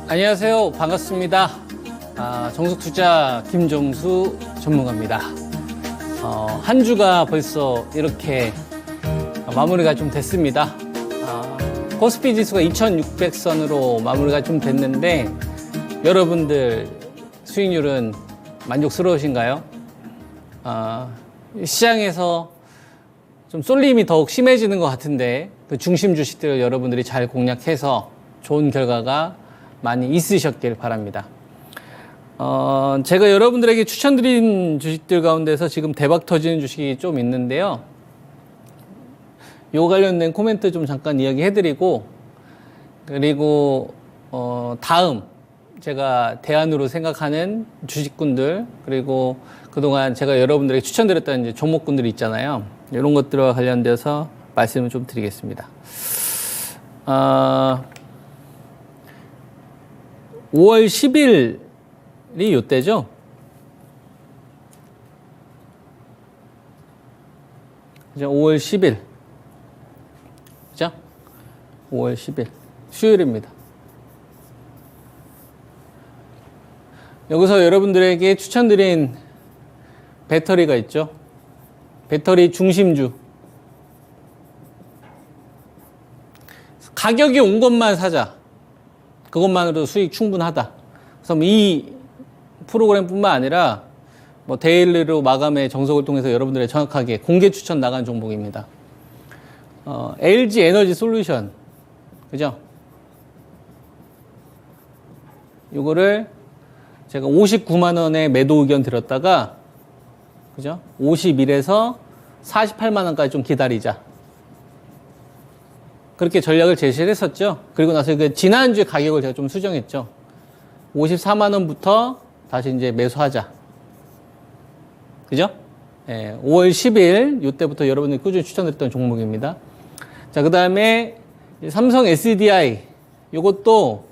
안녕하세요. 반갑습니다. 정석투자 김종수 전문가입니다. 한 주가 벌써 이렇게 마무리가 좀 됐습니다. 코스피 지수가 2600선으로 마무리가 좀 됐는데 여러분들 수익률은 만족스러우신가요? 시장에서 좀 쏠림이 더욱 심해지는 것 같은데 그 중심 주식들을 여러분들이 잘 공략해서 좋은 결과가 많이 있으셨길 바랍니다. 제가 여러분들에게 추천드린 주식들 가운데서 지금 대박 터지는 주식이 좀 있는데요. 요 관련된 코멘트 좀 잠깐 이야기해드리고, 그리고 다음 제가 대안으로 생각하는 주식군들, 그리고 그동안 제가 여러분들에게 추천드렸던 이제 종목군들이 있잖아요. 이런 것들과 관련돼서 말씀을 좀 드리겠습니다. 5월 10일이 요때죠? 그죠? 5월 10일. 그죠? 5월 10일. 수요일입니다. 여기서 여러분들에게 추천드린 배터리가 있죠? 배터리 중심주. 가격이 온 것만 사자. 그것만으로도 수익 충분하다. 그래서 이 프로그램뿐만 아니라 뭐 데일리로 마감의 정석을 통해서 여러분들의 정확하게 공개 추천 나간 종목입니다. LG 에너지 솔루션. 그죠? 요거를 제가 59만원에 매도 의견 드렸다가, 그죠? 51에서 48만원까지 좀 기다리자. 그렇게 전략을 제시를 했었죠. 그리고 나서 그 지난주에 가격을 제가 좀 수정했죠. 54만원부터 다시 이제 매수하자. 그죠? 예, 5월 10일, 이때부터 여러분들이 꾸준히 추천드렸던 종목입니다. 자, 그 다음에 삼성 SDI. 요것도,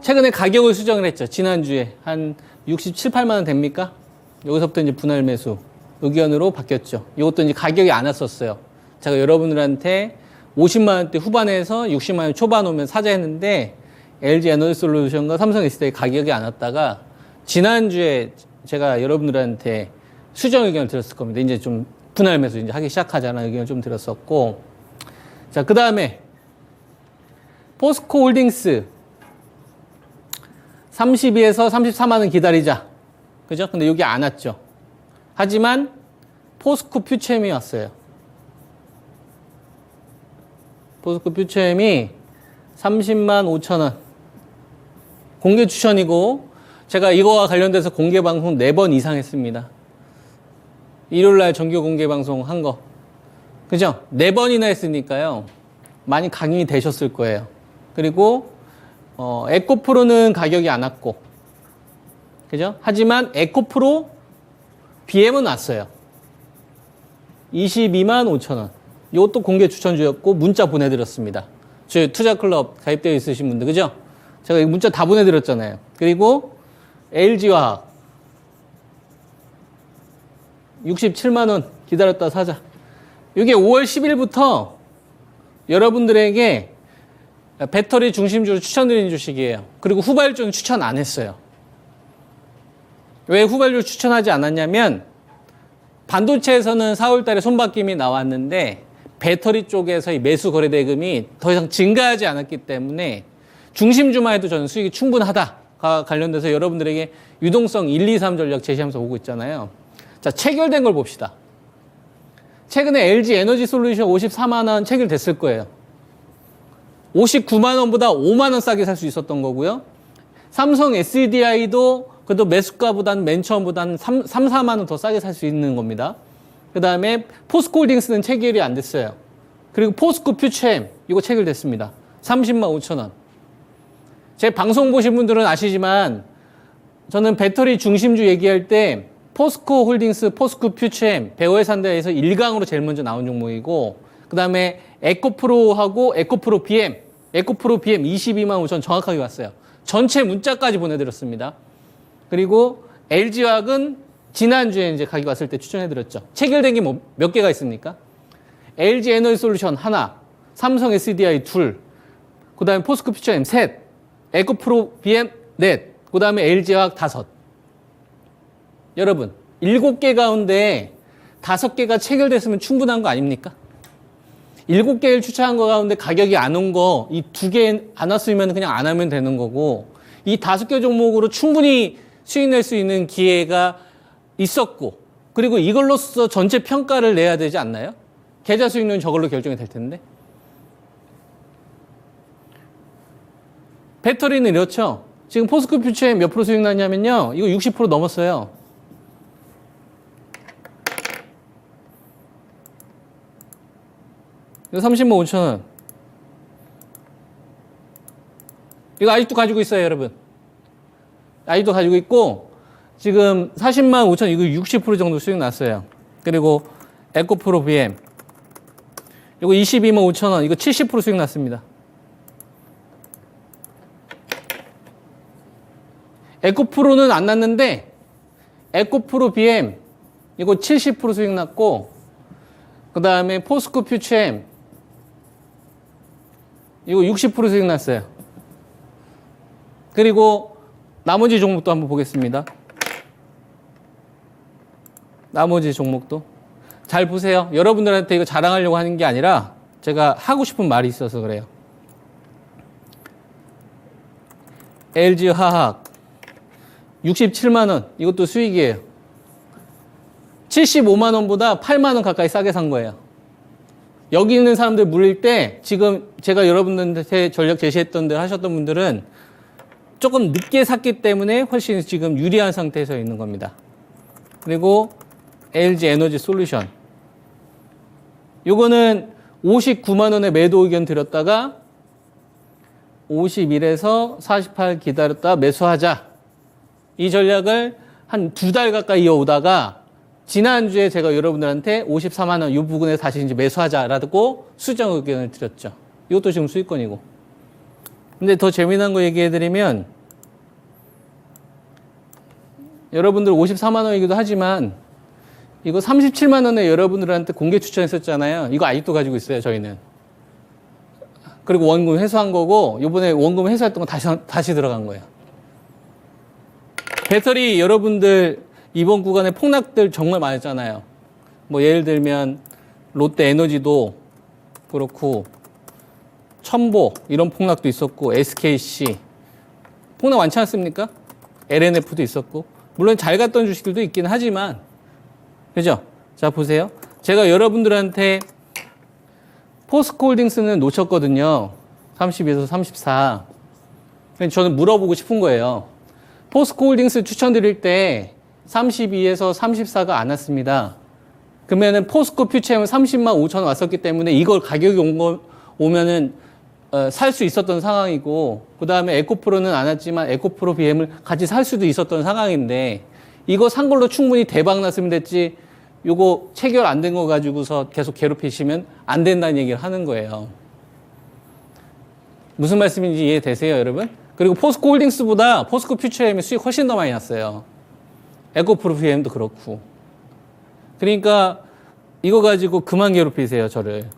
최근에 가격을 수정을 했죠. 지난주에. 한 67, 8만원 됩니까? 여기서부터 이제 분할 매수 의견으로 바뀌었죠. 이것도 이제 가격이 안 왔었어요. 제가 여러분들한테 50만원대 후반에서 60만원 초반 오면 사자 했는데 LG 에너지 솔루션과 삼성 SDI 가격이 안 왔다가 지난주에 제가 여러분들한테 수정 의견을 드렸을 겁니다. 이제 좀 분할 매수 이제 하기 시작하자는 의견을 좀 드렸었고. 자, 그 다음에 포스코 홀딩스 32에서 34만원 기다리자. 그죠? 근데 여기 안 왔죠. 하지만 포스코 퓨처엠이 왔어요. 포스코 퓨처엠이 30만 5천원. 공개 추천이고, 제가 이거와 관련돼서 공개 방송 4번 이상 했습니다. 일요일날 정규 공개 방송 한 거. 그죠? 4번이나 했으니까요. 많이 각인이 되셨을 거예요. 그리고, 에코프로는 가격이 안 왔고, 그죠? 하지만 에코프로 BM은 왔어요. 22만 5천원. 이것도 공개 추천주였고 문자 보내드렸습니다. 저희 투자클럽 가입되어 있으신 분들, 그죠? 제가 문자 다 보내드렸잖아요. 그리고 LG화학 67만원 기다렸다 사자. 이게 5월 10일부터 여러분들에게 배터리 중심주로 추천드리는 주식이에요. 그리고 후발주는 추천 안 했어요. 왜 후발주를 추천하지 않았냐면 반도체에서는 4월 달에 손바뀜이 나왔는데 배터리 쪽에서의 매수 거래 대금이 더 이상 증가하지 않았기 때문에 중심주만 해도 저는 수익이 충분하다가 관련돼서 여러분들에게 유동성 1, 2, 3 전략 제시하면서 오고 있잖아요. 자, 체결된 걸 봅시다. 최근에 LG 에너지 솔루션 54만원 체결됐을 거예요. 59만원보다 5만원 싸게 살 수 있었던 거고요. 삼성 SDI도 그래도 매수가보다는 맨 처음보다는 3, 4만원 더 싸게 살 수 있는 겁니다. 그 다음에 포스코 홀딩스는 체결이 안 됐어요. 그리고 포스코 퓨처엠 이거 체결됐습니다. 30만 5천원. 제 방송 보신 분들은 아시지만 저는 배터리 중심주 얘기할 때 포스코 홀딩스, 포스코 퓨처엠, 배우해산대에서 1강으로 제일 먼저 나온 종목이고, 그 다음에 에코프로하고 에코프로 BM 22만 5천 정확하게 왔어요. 전체 문자까지 보내드렸습니다. 그리고 LG화학은 지난주에 이제 가격 왔을 때 추천해드렸죠. 체결된 게 뭐 몇 개가 있습니까? LG 에너지 솔루션 하나, 삼성 SDI 둘, 그 다음에 포스코 퓨처엠 셋, 에코프로 BM 넷, 그 다음에 LG화학 다섯. 여러분, 7개 가운데 5개가 체결됐으면 충분한 거 아닙니까? 7개를 추천한 거 가운데 가격이 안 온 거, 이 2개 안 왔으면 그냥 안 하면 되는 거고, 이 5개 종목으로 충분히 수익 낼 수 있는 기회가 있었고, 그리고 이걸로써 전체 평가를 내야 되지 않나요? 계좌 수익률은 저걸로 결정이 될 텐데. 배터리는 이렇죠. 지금 포스코 퓨처에 몇 프로 수익 났냐면요. 이거 60% 넘었어요. 이거 30만 5천 원. 이거 아직도 가지고 있어요, 여러분. 아직도 가지고 있고, 지금 40만 5천, 이거 60% 정도 수익 났어요. 그리고 에코프로 BM. 이거 22만 5천 원, 이거 70% 수익 났습니다. 에코프로는 안 났는데, 에코프로 BM, 이거 70% 수익 났고, 그 다음에 포스코 퓨처엠, 이거 60% 수익 났어요. 그리고 나머지 종목도 한번 보겠습니다. 나머지 종목도. 잘 보세요. 여러분들한테 이거 자랑하려고 하는 게 아니라 제가 하고 싶은 말이 있어서 그래요. LG화학 67만 원. 이것도 수익이에요. 75만 원보다 8만 원 가까이 싸게 산 거예요. 여기 있는 사람들 물릴 때 지금 제가 여러분들한테 전략 제시했던 대로 하셨던 분들은 조금 늦게 샀기 때문에 훨씬 지금 유리한 상태에서 있는 겁니다. 그리고 LG 에너지 솔루션. 요거는 59만 원에 매도 의견 드렸다가 51에서 48 기다렸다 매수하자. 이 전략을 한 2달 가까이 이어오다가 지난주에 제가 여러분들한테 54만 원 이 부분에 다시 이제 매수하자라고 수정 의견을 드렸죠. 이것도 지금 수익권이고. 근데 더 재미난 거 얘기해드리면 여러분들 54만 원이기도 하지만 이거 37만 원에 여러분들한테 공개 추천했었잖아요. 이거 아직도 가지고 있어요, 저희는. 그리고 원금 회수한 거고 이번에 원금 회수했던 거 다시 들어간 거예요. 배터리 여러분들 이번 구간에 폭락들 정말 많았잖아요. 뭐 예를 들면 롯데 에너지도 그렇고 첨보 이런 폭락도 있었고 SKC 폭락 많지 않습니까? LNF도 있었고 물론 잘 갔던 주식들도 있긴 하지만 그죠? 자 보세요. 제가 여러분들한테 포스코홀딩스는 놓쳤거든요. 32에서 34. 저는 물어보고 싶은 거예요. 포스코홀딩스 추천드릴 때 32에서 34가 안 왔습니다. 그러면은 포스코 퓨처엠은 30만 5천 원 왔었기 때문에 이걸 가격이 오면은 살 수 있었던 상황이고 그 다음에 에코프로는 안 왔지만 에코프로 BM을 같이 살 수도 있었던 상황인데 이거 산 걸로 충분히 대박 났으면 됐지 요거 체결 안 된 거 가지고서 계속 괴롭히시면 안 된다는 얘기를 하는 거예요. 무슨 말씀인지 이해되세요, 여러분? 그리고 포스코 홀딩스보다 포스코 퓨처엠이 수익 훨씬 더 많이 났어요. 에코프로 BM도 그렇고. 그러니까 이거 가지고 그만 괴롭히세요, 저를.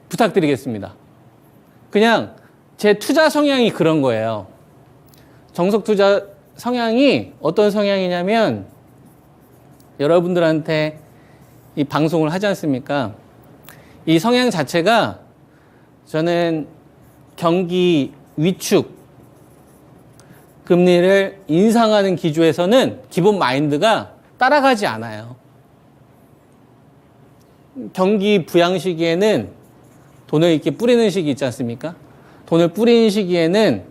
부탁드리겠습니다. 그냥 제 투자 성향이 그런 거예요. 정석 투자 성향이 어떤 성향이냐면 여러분들한테 이 방송을 하지 않습니까? 이 성향 자체가 저는 경기 위축, 금리를 인상하는 기조에서는 기본 마인드가 따라가지 않아요. 경기 부양 시기에는 돈을 이렇게 뿌리는 시기 있지 않습니까? 돈을 뿌리는 시기에는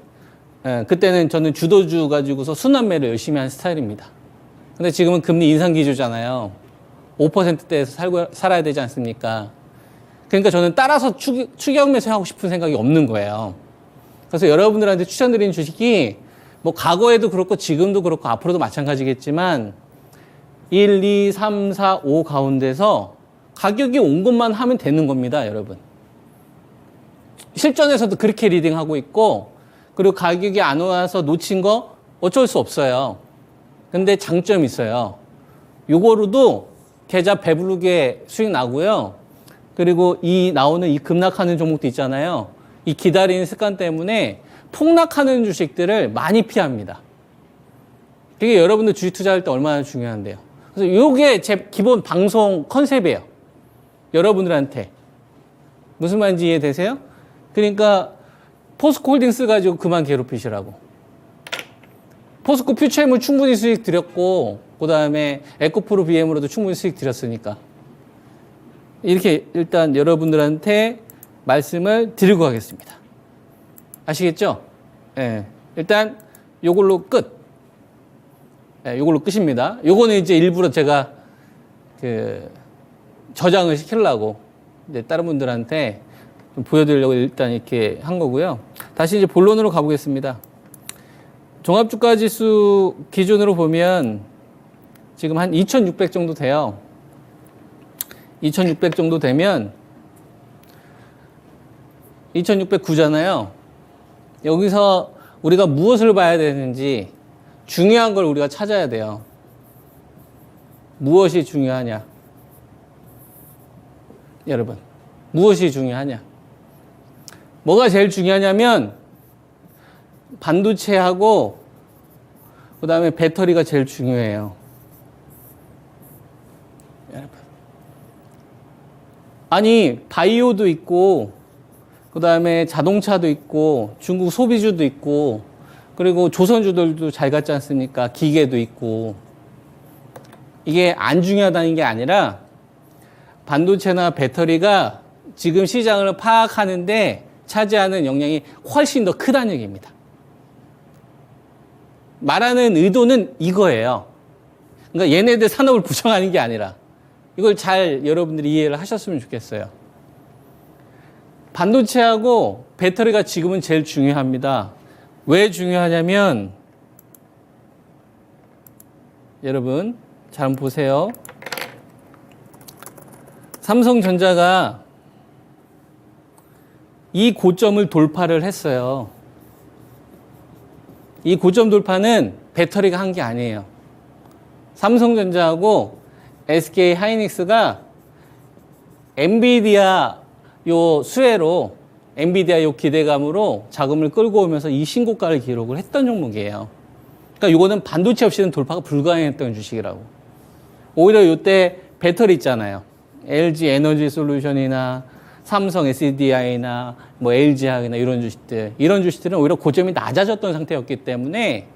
그때는 저는 주도주 가지고서 순환매를 열심히 하는 스타일입니다. 근데 지금은 금리 인상 기조잖아요. 5%대에서 살아야 되지 않습니까? 그러니까 저는 따라서 추격 매수하고 싶은 생각이 없는 거예요. 그래서 여러분들한테 추천드리는 주식이 뭐 과거에도 그렇고 지금도 그렇고 앞으로도 마찬가지겠지만 1, 2, 3, 4, 5 가운데서 가격이 온 것만 하면 되는 겁니다, 여러분. 실전에서도 그렇게 리딩하고 있고 그리고 가격이 안 와서 놓친 거 어쩔 수 없어요. 근데 장점이 있어요. 요거로도 계좌 배부르게 수익 나고요. 그리고 이 나오는 이 급락하는 종목도 있잖아요. 이 기다리는 습관 때문에 폭락하는 주식들을 많이 피합니다. 이게 여러분들 주식 투자할 때 얼마나 중요한데요. 그래서 이게 제 기본 방송 컨셉이에요. 여러분들한테. 무슨 말인지 이해되세요? 그러니까 포스코 홀딩스 가지고 그만 괴롭히시라고. 포스코 퓨처엠을 충분히 수익 드렸고, 그 다음에 에코프로 BM으로도 충분히 수익 드렸으니까. 이렇게 일단 여러분들한테 말씀을 드리고 가겠습니다. 아시겠죠? 예. 일단 요걸로 끝. 예, 요걸로 끝입니다. 요거는 이제 일부러 제가 저장을 시키려고 이제 다른 분들한테 좀 보여드리려고 일단 이렇게 한 거고요. 다시 이제 본론으로 가보겠습니다. 종합주가지수 기준으로 보면 지금 한 2,600 정도 돼요. 2,600 정도 되면 2,609잖아요. 여기서 우리가 무엇을 봐야 되는지 중요한 걸 우리가 찾아야 돼요. 무엇이 중요하냐? 여러분, 무엇이 중요하냐? 뭐가 제일 중요하냐면 반도체하고 그 다음에 배터리가 제일 중요해요. 여러분. 아니, 바이오도 있고 그 다음에 자동차도 있고 중국 소비주도 있고 그리고 조선주들도 잘 갔지 않습니까? 기계도 있고. 이게 안 중요하다는 게 아니라 반도체나 배터리가 지금 시장을 파악하는데 차지하는 영향이 훨씬 더 크다는 얘기입니다. 말하는 의도는 이거예요. 그러니까 얘네들 산업을 부정하는 게 아니라 이걸 잘 여러분들이 이해를 하셨으면 좋겠어요. 반도체하고 배터리가 지금은 제일 중요합니다. 왜 중요하냐면 여러분 잘 한번 보세요. 삼성전자가 이 고점을 돌파를 했어요. 이 고점 돌파는 배터리가 한 게 아니에요. 삼성전자하고 SK 하이닉스가 엔비디아 요 수혜로 엔비디아 요 기대감으로 자금을 끌고 오면서 이 신고가를 기록을 했던 종목이에요. 그러니까 이거는 반도체 없이는 돌파가 불가능했던 주식이라고. 오히려 이때 배터리 있잖아요. LG 에너지 솔루션이나 삼성 SDI나 뭐 LG화학이나 이런 주식들은 오히려 고점이 낮아졌던 상태였기 때문에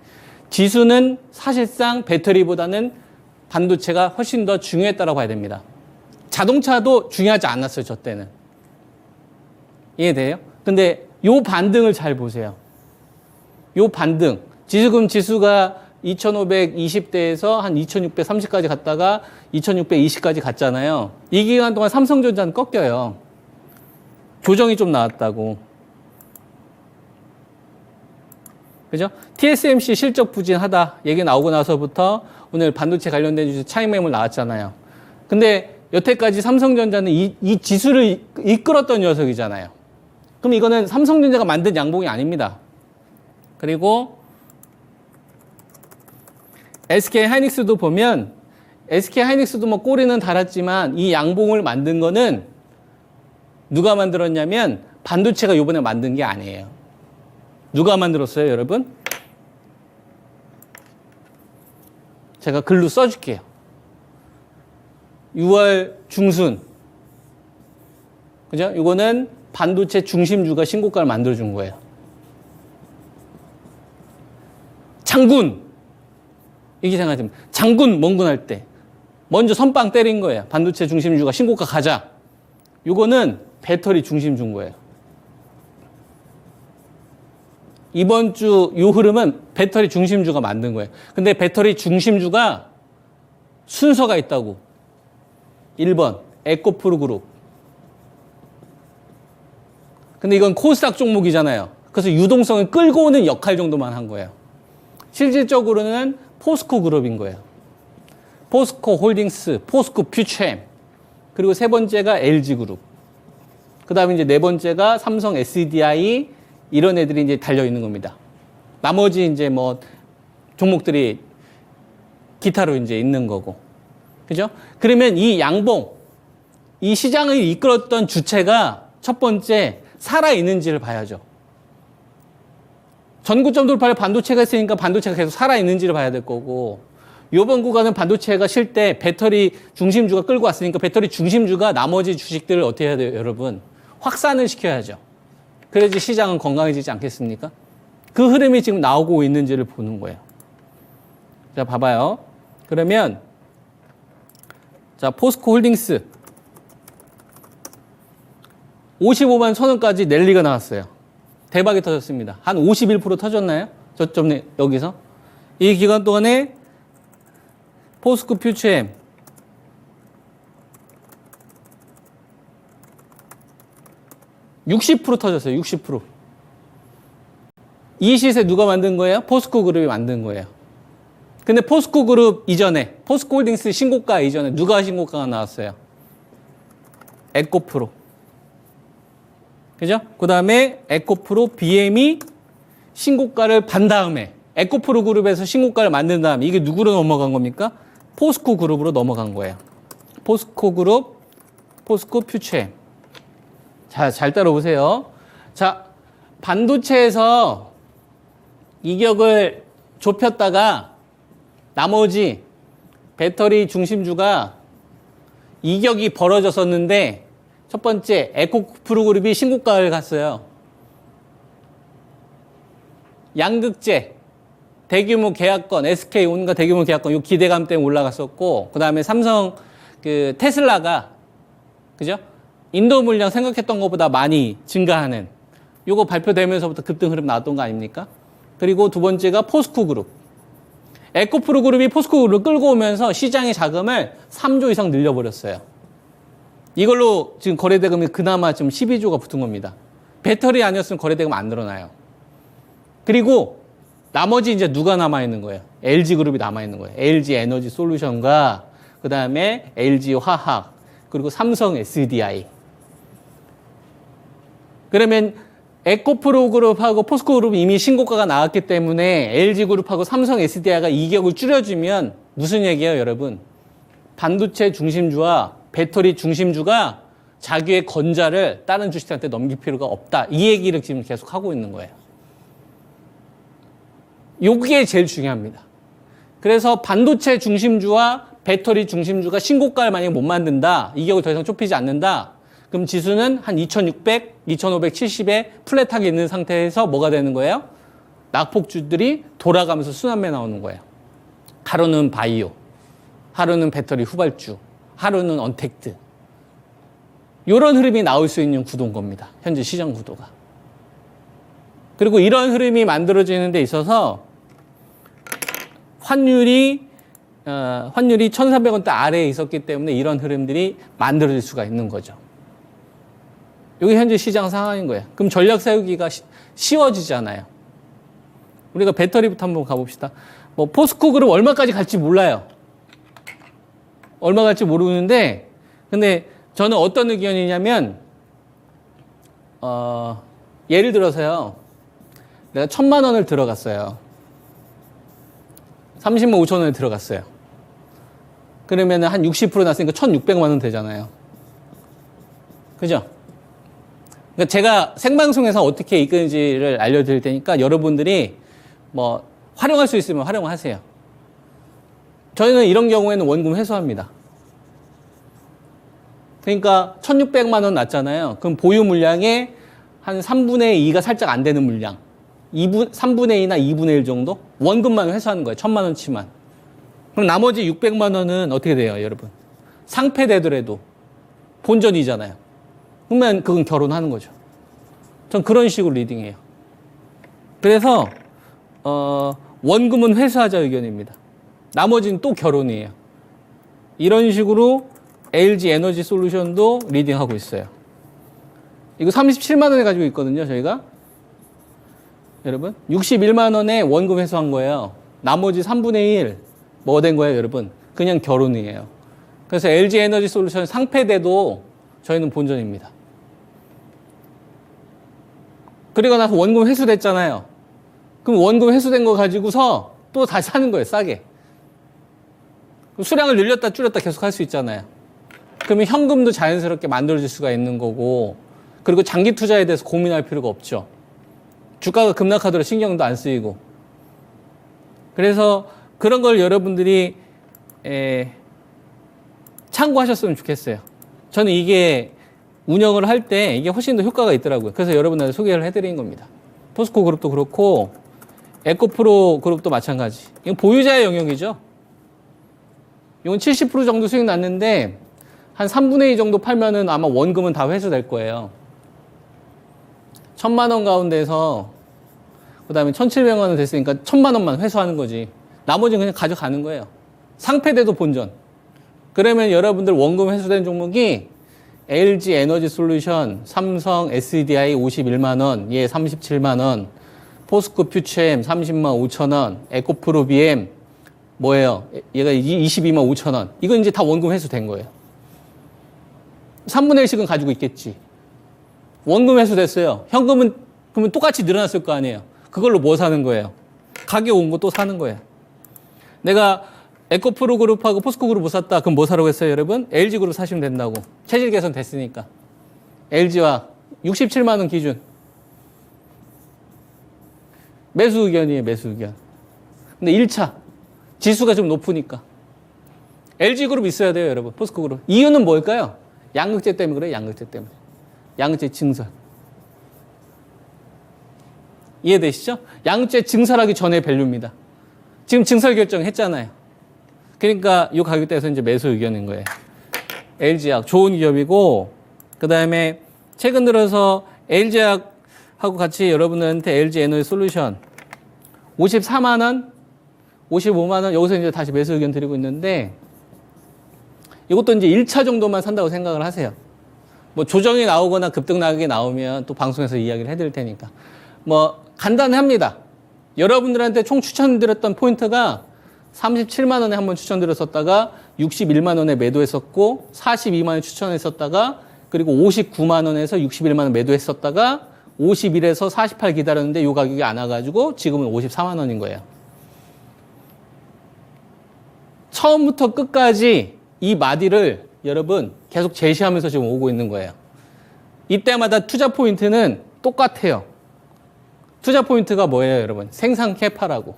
지수는 사실상 배터리보다는 반도체가 훨씬 더 중요했다고 봐야 됩니다. 자동차도 중요하지 않았어요, 저 때는. 이해돼요? 근데 요 반등을 잘 보세요. 요 반등. 지금 지수가 2520대에서 한 2630까지 갔다가 2620까지 갔잖아요. 이 기간 동안 삼성전자는 꺾여요. 조정이 좀 나왔다고. 그죠? TSMC 실적 부진하다 얘기 나오고 나서부터 오늘 반도체 관련된 주식 차익 매물 나왔잖아요. 근데 여태까지 삼성전자는 이 지수를 이끌었던 녀석이잖아요. 그럼 이거는 삼성전자가 만든 양봉이 아닙니다. 그리고 SK 하이닉스도 보면 SK 하이닉스도 뭐 꼬리는 달았지만 이 양봉을 만든 거는 누가 만들었냐면 반도체가 이번에 만든 게 아니에요. 누가 만들었어요, 여러분? 제가 글로 써줄게요. 6월 중순. 그죠? 이거는 반도체 중심주가 신고가를 만들어준 거예요. 장군! 이게 생각하시면 장군 멍군할 때 먼저 선빵 때린 거예요. 반도체 중심주가 신고가 가자. 이거는 배터리 중심주인 거예요. 이번 주 이 흐름은 배터리 중심주가 만든 거예요. 근데 배터리 중심주가 순서가 있다고. 1번 에코프로 그룹. 근데 이건 코스닥 종목이잖아요. 그래서 유동성을 끌고 오는 역할 정도만 한 거예요. 실질적으로는 포스코 그룹인 거예요. 포스코 홀딩스, 포스코 퓨처엠. 그리고 세 번째가 LG 그룹. 그 다음에 이제 네 번째가 삼성 SDI, 이런 애들이 이제 달려있는 겁니다. 나머지 이제 뭐 종목들이 기타로 이제 있는 거고. 그죠? 그러면 이 양봉, 이 시장을 이끌었던 주체가 첫 번째 살아있는지를 봐야죠. 전고점 돌파를 반도체가 있으니까 반도체가 계속 살아있는지를 봐야 될 거고, 이번 구간은 반도체가 쉴 때 배터리 중심주가 끌고 왔으니까 배터리 중심주가 나머지 주식들을 어떻게 해야 돼요, 여러분? 확산을 시켜야죠. 그래야지 시장은 건강해지지 않겠습니까? 그 흐름이 지금 나오고 있는지를 보는 거예요. 자, 봐봐요. 그러면 자, 포스코 홀딩스 55만 1,000원까지 랠리가 나왔어요. 대박이 터졌습니다. 한 51% 터졌나요? 저점 여기서. 이 기간 동안에 포스코 퓨처엠 60% 터졌어요. 60%. 이 시세 누가 만든 거예요? 포스코 그룹이 만든 거예요. 근데 포스코 그룹 이전에, 포스코 홀딩스 신고가 이전에 누가 신고가가 나왔어요? 에코프로. 그죠? 그 다음에 에코프로 BM이 신고가를 반 다음에 에코프로 그룹에서 신고가를 만든 다음에 이게 누구로 넘어간 겁니까? 포스코 그룹으로 넘어간 거예요. 포스코 그룹, 포스코 퓨처엠. 자, 잘 따라오세요. 자, 반도체에서 이격을 좁혔다가 나머지 배터리 중심주가 이격이 벌어졌었는데 첫 번째 에코프로 그룹이 신고가를 갔어요. 양극재 대규모 계약권, SK 온갖 대규모 계약권, 이 기대감 때문에 올라갔었고, 그 다음에 삼성, 테슬라가, 그죠? 인도 물량 생각했던 것보다 많이 증가하는, 요거 발표되면서부터 급등 흐름 나왔던 거 아닙니까? 그리고 두 번째가 포스코 그룹. 에코프로 그룹이 포스코 그룹을 끌고 오면서 시장의 자금을 3조 이상 늘려버렸어요. 이걸로 지금 거래대금이 그나마 지금 12조가 붙은 겁니다. 배터리 아니었으면 거래대금 안 늘어나요. 그리고 나머지 이제 누가 남아있는 거예요? LG그룹이 남아있는 거예요. LG 에너지 솔루션과 그 다음에 LG 화학 그리고 삼성 SDI. 그러면 에코프로 그룹하고 포스코 그룹이 이미 신고가가 나왔기 때문에 LG그룹하고 삼성 SDI가 이격을 줄여주면 무슨 얘기예요, 여러분? 반도체 중심주와 배터리 중심주가 자기의 건자를 다른 주식한테 넘길 필요가 없다. 이 얘기를 지금 계속 하고 있는 거예요. 요게 제일 중요합니다. 그래서 반도체 중심주와 배터리 중심주가 신고가를 만약에 못 만든다, 이격을 더 이상 좁히지 않는다, 그럼 지수는 한 2600, 2570에 플랫하게 있는 상태에서 뭐가 되는 거예요? 낙폭주들이 돌아가면서 순환매 나오는 거예요. 하루는 바이오, 하루는 배터리 후발주, 하루는 언택트. 이런 흐름이 나올 수 있는 구도인 겁니다. 현재 시장 구도가. 그리고 이런 흐름이 만들어지는 데 있어서 환율이 1,300원대 아래에 있었기 때문에 이런 흐름들이 만들어질 수가 있는 거죠. 이게 현재 시장 상황인 거예요. 그럼 전략 세우기가 쉬워지잖아요. 우리가 배터리부터 한번 가봅시다. 뭐 포스코 그룹 얼마까지 갈지 몰라요. 얼마 갈지 모르는데, 근데 저는 어떤 의견이냐면, 예를 들어서요, 내가 1,000만 원을 들어갔어요. 30만 5천 원에 들어갔어요. 그러면 한 60% 났으니까 1,600만 원 되잖아요. 그죠? 그러니까 제가 생방송에서 어떻게 이끄는지를 알려드릴 테니까 여러분들이 뭐 활용할 수 있으면 활용하세요. 저희는 이런 경우에는 원금 회수합니다. 그러니까 1,600만 원 났잖아요. 그럼 보유 물량의 한 3분의 2가 살짝 안 되는 물량. 3분의 2나 2분의 1 정도? 원금만 회수하는 거예요. 1,000만 원치만. 그럼 나머지 600만 원은 어떻게 돼요, 여러분? 상패되더라도 본전이잖아요. 그러면 그건 결혼하는 거죠. 전 그런 식으로 리딩해요. 그래서 원금은 회수하자 의견입니다. 나머지는 또 결혼이에요. 이런 식으로 LG 에너지 솔루션도 리딩하고 있어요. 이거 37만 원에 가지고 있거든요, 저희가. 여러분, 61만 원에 원금 회수한 거예요. 나머지 3분의 1 뭐 된 거예요, 여러분? 그냥 결혼이에요. 그래서 LG 에너지 솔루션 상패돼도 저희는 본전입니다. 그리고 나서 원금 회수됐잖아요. 그럼 원금 회수된 거 가지고서 또 다시 사는 거예요, 싸게. 수량을 늘렸다 줄였다 계속 할 수 있잖아요. 그러면 현금도 자연스럽게 만들어질 수가 있는 거고, 그리고 장기 투자에 대해서 고민할 필요가 없죠. 주가가 급락하더라도 신경도 안 쓰이고. 그래서 그런 걸 여러분들이 참고하셨으면 좋겠어요. 저는 이게 운영을 할 때 이게 훨씬 더 효과가 있더라고요. 그래서 여러분한테 소개를 해드린 겁니다. 포스코 그룹도 그렇고 에코프로 그룹도 마찬가지. 이건 보유자의 영역이죠. 이건 70% 정도 수익 났는데 한 3분의 2 정도 팔면은 아마 원금은 다 회수될 거예요. 1,000만 원 가운데서 그 다음에 1,700만 원 됐으니까 1,000만 원만 회수하는 거지. 나머지는 그냥 가져가는 거예요. 상패돼도 본전. 그러면 여러분들 원금 회수된 종목이 LG 에너지 솔루션, 삼성 SDI 51만 원, 얘 37만 원, 포스코 퓨처엠 30만 5천 원, 에코프로 BM 뭐예요? 얘가 22만 5천 원. 이건 이제 다 원금 회수된 거예요. 3분의 1씩은 가지고 있겠지. 원금 회수됐어요. 현금은 그러면 똑같이 늘어났을 거 아니에요. 그걸로 뭐 사는 거예요? 가격 온 거 또 사는 거예요. 내가 에코프로 그룹하고 포스코 그룹 못 샀다. 그럼 뭐 사라고 했어요, 여러분? LG 그룹 사시면 된다고. 체질 개선 됐으니까. LG와 67만 원 기준. 매수 의견이에요, 매수 의견. 근데 1차. 지수가 좀 높으니까. LG 그룹 있어야 돼요, 여러분. 포스코 그룹. 이유는 뭘까요? 양극재 때문에 그래요, 양극재 때문에. 양극재 증설. 이해되시죠? 양극재 증설하기 전에 밸류입니다. 지금 증설 결정했잖아요. 그러니까 이 가격대에서 이제 매수 의견인 거예요. LG약 좋은 기업이고, 그 다음에 최근 들어서 LG약하고 같이 여러분한테 LG 에너지 솔루션 54만 원, 55만 원 여기서 이제 다시 매수 의견 드리고 있는데, 이것도 이제 1차 정도만 산다고 생각을 하세요. 뭐 조정이 나오거나 급등 나가게 나오면 또 방송에서 이야기를 해드릴 테니까. 뭐 간단합니다. 여러분들한테 총 추천드렸던 포인트가 37만 원에 한번 추천드렸었다가 61만 원에 매도했었고 42만 원에 추천했었다가 그리고 59만 원에서 61만 원 매도했었다가 51에서 48 기다렸는데 이 가격이 안 와가지고 지금은 54만 원인 거예요. 처음부터 끝까지 이 마디를 여러분 계속 제시하면서 지금 오고 있는 거예요. 이때마다 투자 포인트는 똑같아요. 투자 포인트가 뭐예요, 여러분? 생산 캐파라고.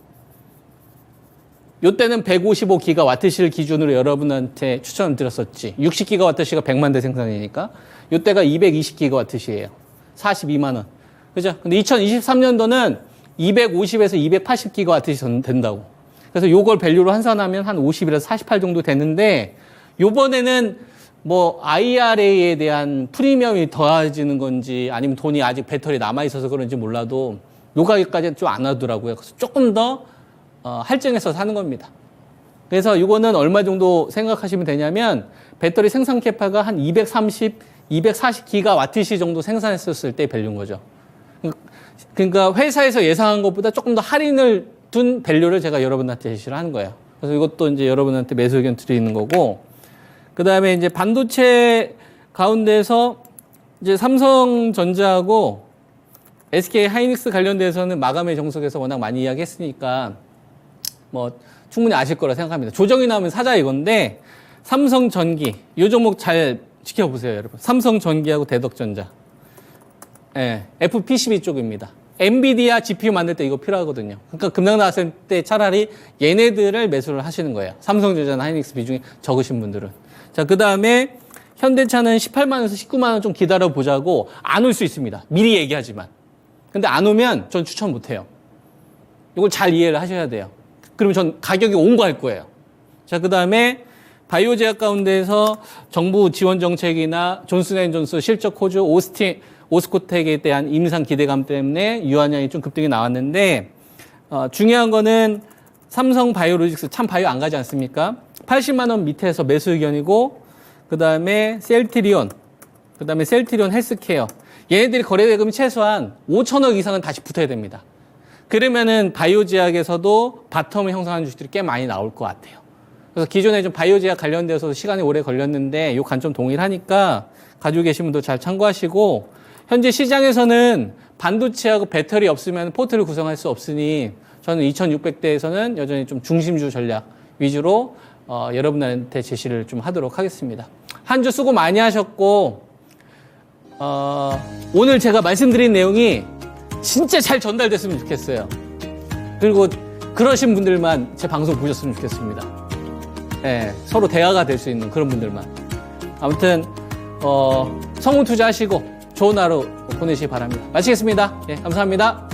요때는 155기가와트시를 기준으로 여러분한테 추천을 드렸었지. 60기가와트시가 100만 대 생산이니까. 요때가 220기가와트시예요. 42만 원. 그죠? 근데 2023년도는 250에서 280기가와트시 된다고. 그래서 요걸 밸류로 환산하면 한 50에서 48 정도 되는데, 요번에는 뭐 IRA에 대한 프리미엄이 더해지는 건지 아니면 돈이 아직 배터리 남아있어서 그런지 몰라도 요 가격까지는 좀 안 하더라고요. 그래서 조금 더 할증해서 사는 겁니다. 그래서 이거는 얼마 정도 생각하시면 되냐면 배터리 생산 캐파가 한 230, 240기가와트시 정도 생산했었을 때 밸류인 거죠. 그러니까 회사에서 예상한 것보다 조금 더 할인을 둔 밸류를 제가 여러분한테 제시를 하는 거예요. 그래서 이것도 이제 여러분한테 매수 의견 드리는 거고, 그 다음에 이제 반도체 가운데서 이제 삼성전자하고 SK 하이닉스 관련돼서는 마감의 정석에서 워낙 많이 이야기했으니까 뭐 충분히 아실 거라 생각합니다. 조정이 나오면 사자 이건데, 삼성전기 이 종목 잘 지켜보세요, 여러분. 삼성전기하고 대덕전자, 예, FPCB 쪽입니다. 엔비디아 GPU 만들 때 이거 필요하거든요. 그러니까 급락 나왔을 때 차라리 얘네들을 매수를 하시는 거예요. 삼성전자나 하이닉스 비중이 적으신 분들은. 자, 그 다음에 현대차는 18만 원에서 19만 원 좀 기다려 보자고. 안 올 수 있습니다. 미리 얘기하지만. 근데 안 오면 전 추천 못 해요. 이걸 잘 이해를 하셔야 돼요. 그러면 전 가격이 온 거 할 거예요. 자, 그 다음에 바이오 제약 가운데서 정부 지원 정책이나 존슨앤존슨 실적 호주, 오스코텍에 대한 임상 기대감 때문에 유한양이 좀 급등이 나왔는데, 중요한 거는 삼성 바이오로직스 참 바이오 안 가지 않습니까? 80만 원 밑에서 매수 의견이고, 그 다음에 셀트리온 헬스케어. 얘네들이 거래 대금이 최소한 5천억 이상은 다시 붙어야 됩니다. 그러면은 바이오 제약에서도 바텀을 형성하는 주식들이 꽤 많이 나올 것 같아요. 그래서 기존에 좀 바이오 제약 관련돼서 시간이 오래 걸렸는데 이 관점 동일하니까 가지고 계신 분도 잘 참고하시고, 현재 시장에서는 반도체하고 배터리 없으면 포트를 구성할 수 없으니 저는 2600대에서는 여전히 좀 중심주 전략 위주로 여러분한테 제시를 좀 하도록 하겠습니다. 한 주 수고 많이 하셨고, 오늘 제가 말씀드린 내용이 진짜 잘 전달됐으면 좋겠어요. 그리고 그러신 분들만 제 방송 보셨으면 좋겠습니다. 예, 서로 대화가 될 수 있는 그런 분들만. 아무튼, 성운 투자하시고 좋은 하루 보내시기 바랍니다. 마치겠습니다. 예, 감사합니다.